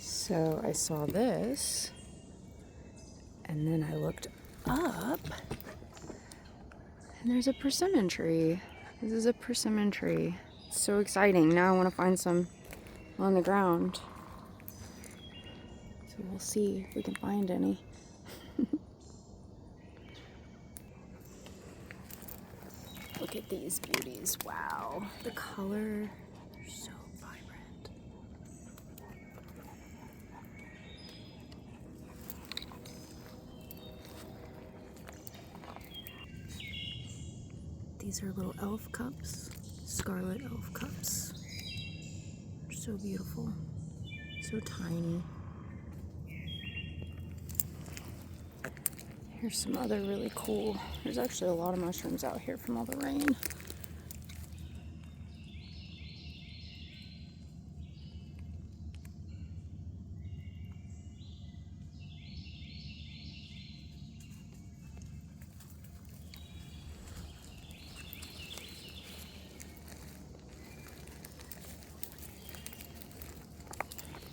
So I saw this, and then I looked up, and there's a persimmon tree. This is a persimmon tree. It's so exciting. Now I want to find some on the ground. So we'll see if we can find any. Look at these beauties. Wow. The color, they're so vibrant. These are little elf cups, scarlet elf cups. They're so beautiful, so tiny. Here's some other really cool, there's actually a lot of mushrooms out here from all the rain.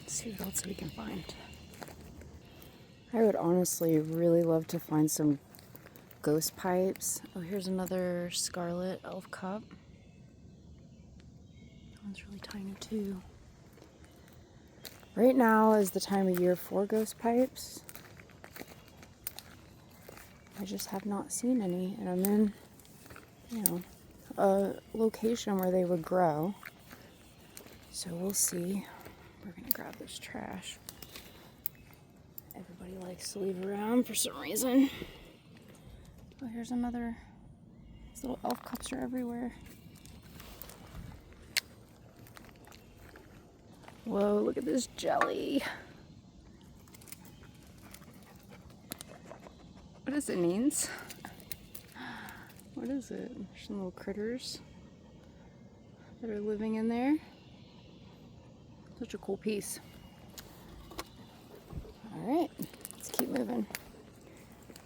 Let's see what else we can find. I would honestly really love to find some ghost pipes. Oh, here's another scarlet elf cup. That one's really tiny too. Right now is the time of year for ghost pipes. I just have not seen any, and I'm in, you know, a location where they would grow. So we'll see. We're gonna grab this trash. Everybody likes to leave around for some reason. Oh, here's another. These little elf cups are everywhere. Whoa, look at this jelly. What does it mean? What is it? There's some little critters that are living in there. Such a cool piece. All right, let's keep moving.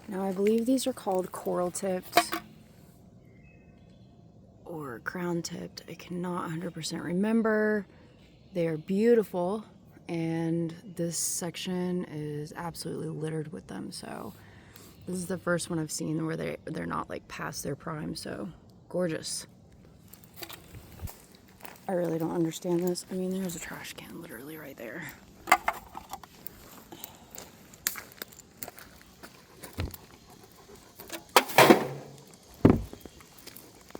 Now I believe these are called coral tipped or crown tipped. I cannot 100% remember. They are beautiful, and this section is absolutely littered with them. So this is the first one I've seen where they're not like past their prime. So gorgeous. I really don't understand this. I mean, there's a trash can literally right there.